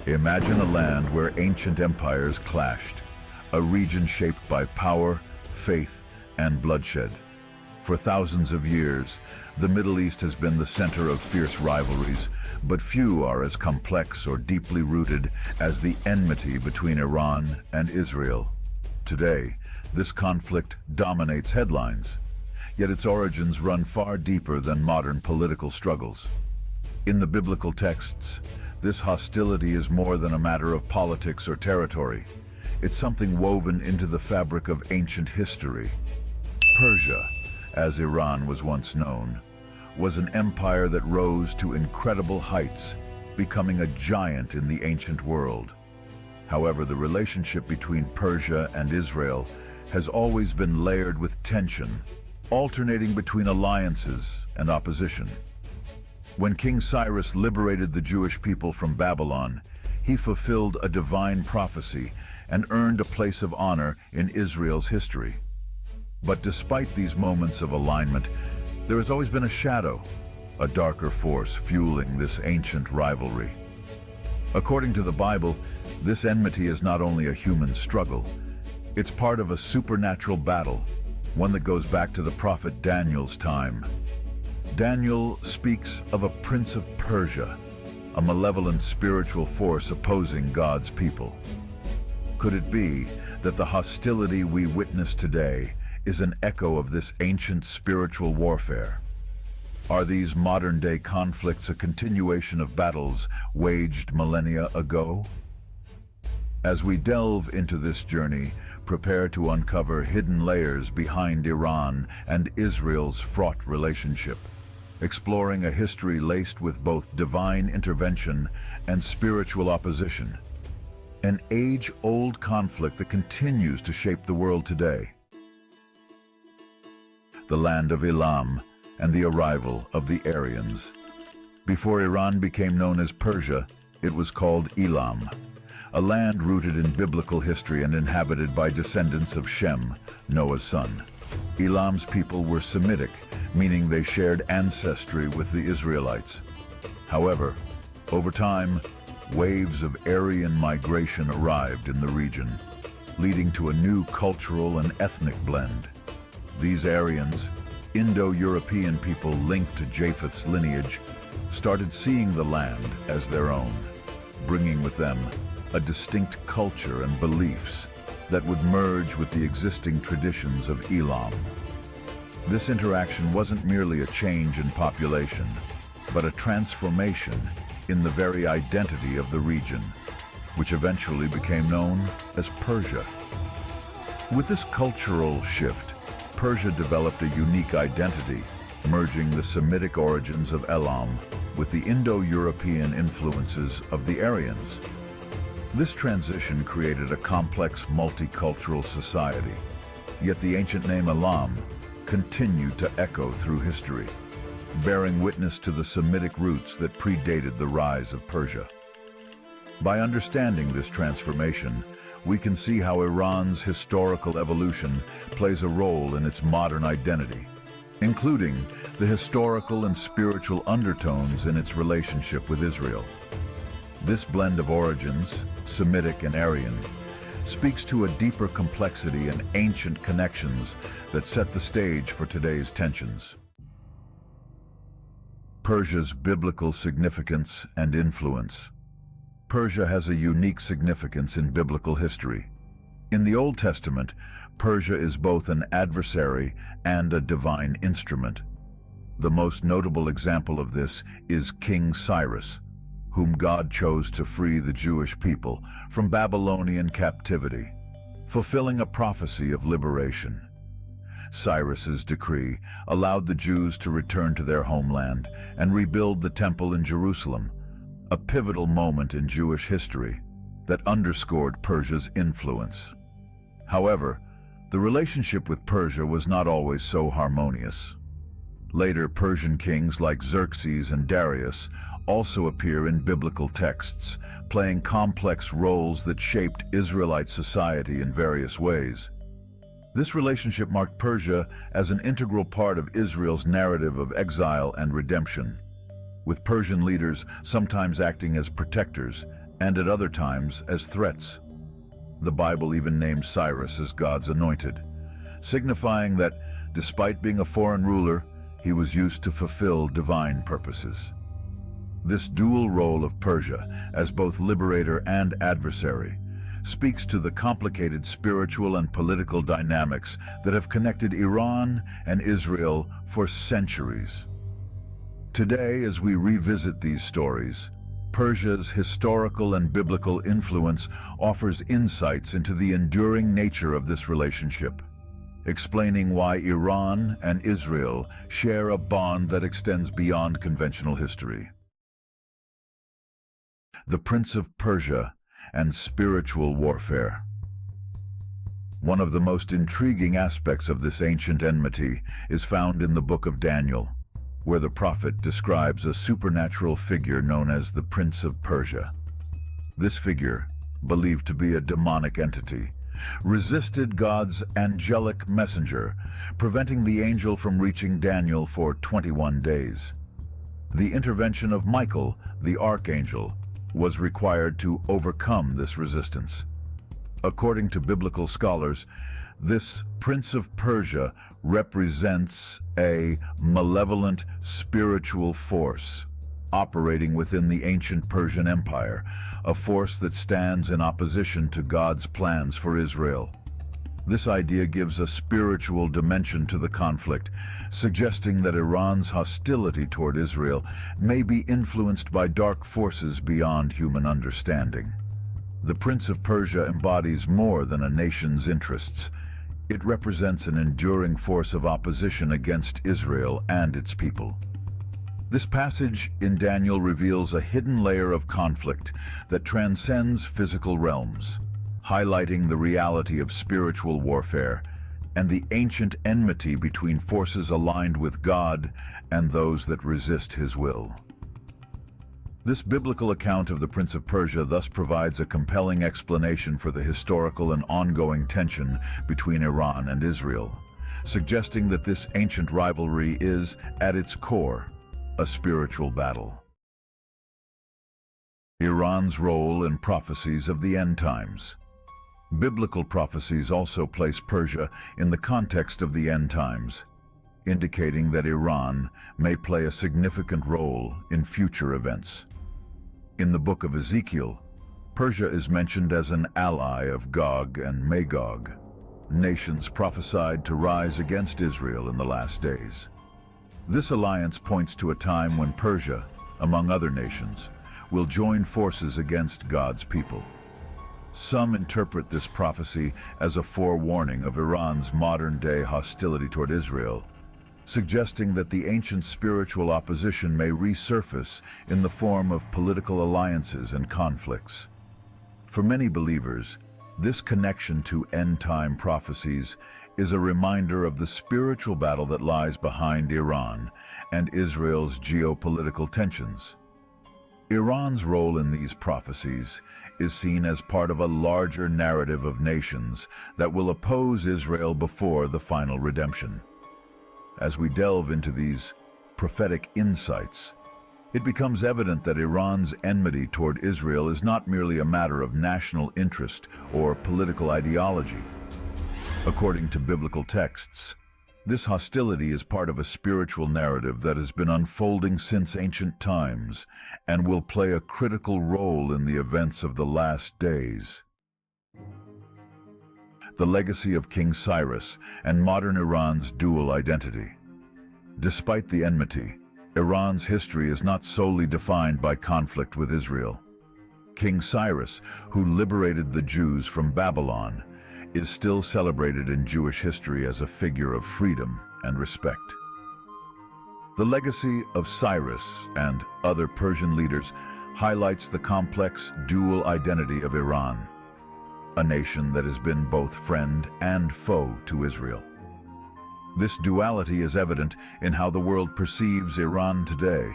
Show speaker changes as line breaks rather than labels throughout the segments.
Imagine a land where ancient empires clashed, a region shaped by power, faith, and bloodshed. For thousands of years, the Middle East has been the center of fierce rivalries, but few are as complex or deeply rooted as the enmity between Iran and Israel. Today, this conflict dominates headlines, yet its origins run far deeper than modern political struggles. In the biblical texts, this hostility is more than a matter of politics or territory. It's something woven into the fabric of ancient history. Persia, as Iran was once known, was an empire that rose to incredible heights, becoming a giant in the ancient world. However, the relationship between Persia and Israel has always been layered with tension, alternating between alliances and opposition. When King Cyrus liberated the Jewish people from Babylon, he fulfilled a divine prophecy and earned a place of honor in Israel's history. But despite these moments of alignment, there has always been a shadow, a darker force fueling this ancient rivalry. According to the Bible, this enmity is not only a human struggle, it's part of a supernatural battle, one that goes back to the prophet Daniel's time. Daniel speaks of a prince of Persia, a malevolent spiritual force opposing God's people. Could it be that the hostility we witness today is an echo of this ancient spiritual warfare? Are these modern-day conflicts a continuation of battles waged millennia ago? As we delve into this journey, prepare to uncover hidden layers behind Iran and Israel's fraught relationship, exploring a history laced with both divine intervention and spiritual opposition. An age-old conflict that continues to shape the world today. The land of Elam and the arrival of the Aryans. Before Iran became known as Persia, it was called Elam, a land rooted in biblical history and inhabited by descendants of Shem, Noah's son. Elam's people were Semitic, meaning they shared ancestry with the Israelites. However, over time, waves of Aryan migration arrived in the region, leading to a new cultural and ethnic blend. These Aryans, Indo-European people linked to Japheth's lineage, started seeing the land as their own, bringing with them a distinct culture and beliefs that would merge with the existing traditions of Elam. This interaction wasn't merely a change in population, but a transformation in the very identity of the region, which eventually became known as Persia. With this cultural shift, Persia developed a unique identity, merging the Semitic origins of Elam with the Indo-European influences of the Aryans. This transition created a complex multicultural society, yet the ancient name Elam continued to echo through history, bearing witness to the Semitic roots that predated the rise of Persia. By understanding this transformation, we can see how Iran's historical evolution plays a role in its modern identity, including the historical and spiritual undertones in its relationship with Israel. This blend of origins, Semitic and Aryan, speaks to a deeper complexity and ancient connections that set the stage for today's tensions. Persia's biblical significance and influence. Persia has a unique significance in biblical history. In the Old Testament, Persia is both an adversary and a divine instrument. The most notable example of this is King Cyrus, whom God chose to free the Jewish people from Babylonian captivity, fulfilling a prophecy of liberation. Cyrus's decree allowed the Jews to return to their homeland and rebuild the temple in Jerusalem, a pivotal moment in Jewish history that underscored Persia's influence. However, the relationship with Persia was not always so harmonious. Later Persian kings like Xerxes and Darius also appear in biblical texts, playing complex roles that shaped Israelite society in various ways. This relationship marked Persia as an integral part of Israel's narrative of exile and redemption, with Persian leaders sometimes acting as protectors and at other times as threats. The Bible even names Cyrus as God's anointed, signifying that, despite being a foreign ruler, he was used to fulfill divine purposes. This dual role of Persia, as both liberator and adversary, speaks to the complicated spiritual and political dynamics that have connected Iran and Israel for centuries. Today, as we revisit these stories, Persia's historical and biblical influence offers insights into the enduring nature of this relationship, explaining why Iran and Israel share a bond that extends beyond conventional history. The Prince of Persia and spiritual warfare. One of the most intriguing aspects of this ancient enmity is found in the book of Daniel, where the prophet describes a supernatural figure known as the Prince of Persia. This figure, believed to be a demonic entity, resisted God's angelic messenger, preventing the angel from reaching Daniel for 21 days. The intervention of Michael, the archangel, was required to overcome this resistance. According to biblical scholars, this Prince of Persia represents a malevolent spiritual force operating within the ancient Persian Empire, a force that stands in opposition to God's plans for Israel. This idea gives a spiritual dimension to the conflict, suggesting that Iran's hostility toward Israel may be influenced by dark forces beyond human understanding. The Prince of Persia embodies more than a nation's interests. It represents an enduring force of opposition against Israel and its people. This passage in Daniel reveals a hidden layer of conflict that transcends physical realms, highlighting the reality of spiritual warfare and the ancient enmity between forces aligned with God and those that resist His will. This biblical account of the Prince of Persia thus provides a compelling explanation for the historical and ongoing tension between Iran and Israel, suggesting that this ancient rivalry is, at its core, a spiritual battle. Iran's role in prophecies of the end times. Biblical prophecies also place Persia in the context of the end times, indicating that Iran may play a significant role in future events. In the book of Ezekiel, Persia is mentioned as an ally of Gog and Magog, nations prophesied to rise against Israel in the last days. This alliance points to a time when Persia, among other nations, will join forces against God's people. Some interpret this prophecy as a forewarning of Iran's modern-day hostility toward Israel, suggesting that the ancient spiritual opposition may resurface in the form of political alliances and conflicts. For many believers, this connection to end-time prophecies is a reminder of the spiritual battle that lies behind Iran and Israel's geopolitical tensions. Iran's role in these prophecies is seen as part of a larger narrative of nations that will oppose Israel before the final redemption. As we delve into these prophetic insights, it becomes evident that Iran's enmity toward Israel is not merely a matter of national interest or political ideology. According to biblical texts, this hostility is part of a spiritual narrative that has been unfolding since ancient times and will play a critical role in the events of the last days. The legacy of King Cyrus and modern Iran's dual identity. Despite the enmity, Iran's history is not solely defined by conflict with Israel. King Cyrus, who liberated the Jews from Babylon, is still celebrated in Jewish history as a figure of freedom and respect. The legacy of Cyrus and other Persian leaders highlights the complex dual identity of Iran, a nation that has been both friend and foe to Israel. This duality is evident in how the world perceives Iran today,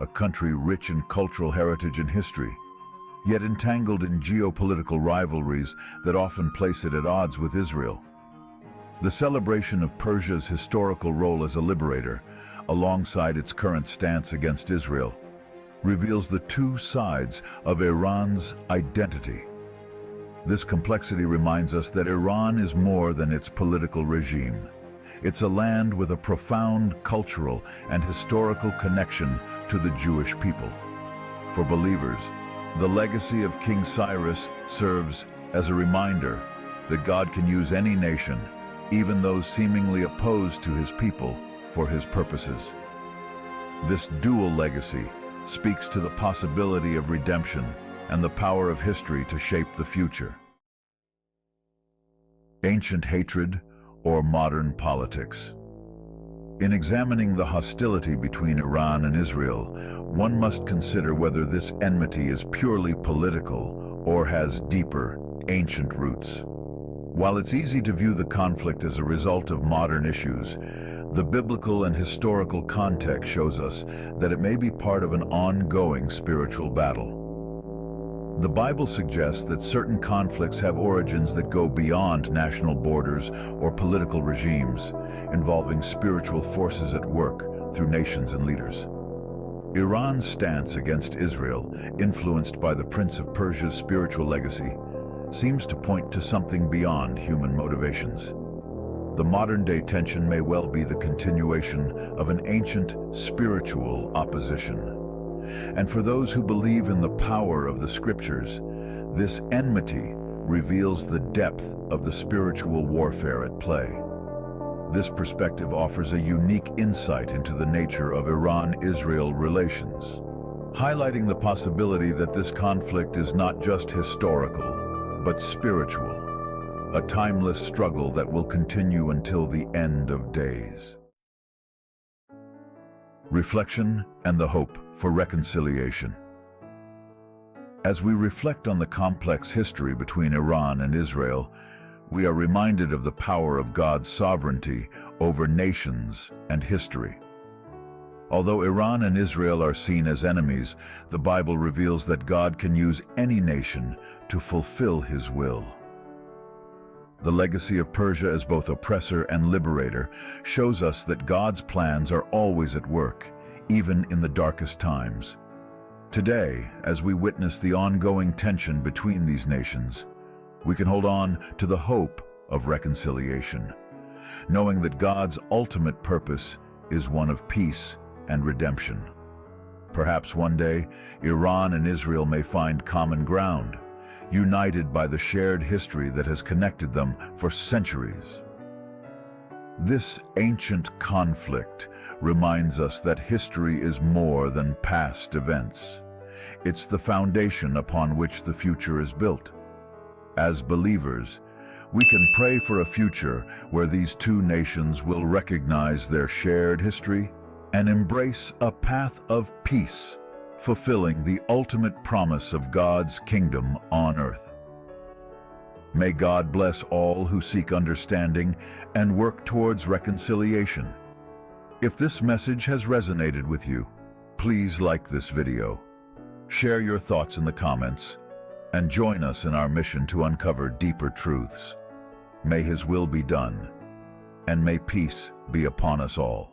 a country rich in cultural heritage and history, yet entangled in geopolitical rivalries that often place it at odds with Israel. The celebration of Persia's historical role as a liberator, alongside its current stance against Israel, reveals the two sides of Iran's identity. This complexity reminds us that Iran is more than its political regime. It's a land with a profound cultural and historical connection to the Jewish people. For believers, the legacy of King Cyrus serves as a reminder that God can use any nation, even those seemingly opposed to his people, for his purposes. This dual legacy speaks to the possibility of redemption and the power of history to shape the future. Ancient hatred or modern politics. In examining the hostility between Iran and Israel, one must consider whether this enmity is purely political or has deeper, ancient roots. While it's easy to view the conflict as a result of modern issues, the biblical and historical context shows us that it may be part of an ongoing spiritual battle. The Bible suggests that certain conflicts have origins that go beyond national borders or political regimes, involving spiritual forces at work through nations and leaders. Iran's stance against Israel, influenced by the Prince of Persia's spiritual legacy, seems to point to something beyond human motivations. The modern-day tension may well be the continuation of an ancient spiritual opposition. And for those who believe in the power of the Scriptures, this enmity reveals the depth of the spiritual warfare at play. This perspective offers a unique insight into the nature of Iran-Israel relations, highlighting the possibility that this conflict is not just historical, but spiritual, a timeless struggle that will continue until the end of days. Reflection and the hope for reconciliation. As we reflect on the complex history between Iran and Israel, we are reminded of the power of God's sovereignty over nations and history. Although Iran and Israel are seen as enemies, the Bible reveals that God can use any nation to fulfill his will. The legacy of Persia as both oppressor and liberator shows us that God's plans are always at work, even in the darkest times. Today, as we witness the ongoing tension between these nations, we can hold on to the hope of reconciliation, knowing that God's ultimate purpose is one of peace and redemption. Perhaps one day, Iran and Israel may find common ground, united by the shared history that has connected them for centuries. This ancient conflict reminds us that history is more than past events. It's the foundation upon which the future is built. As believers, we can pray for a future where these two nations will recognize their shared history and embrace a path of peace, fulfilling the ultimate promise of God's kingdom on earth. May God bless all who seek understanding and work towards reconciliation. If this message has resonated with you, please like this video, share your thoughts in the comments, and join us in our mission to uncover deeper truths. May His will be done, and may peace be upon us all.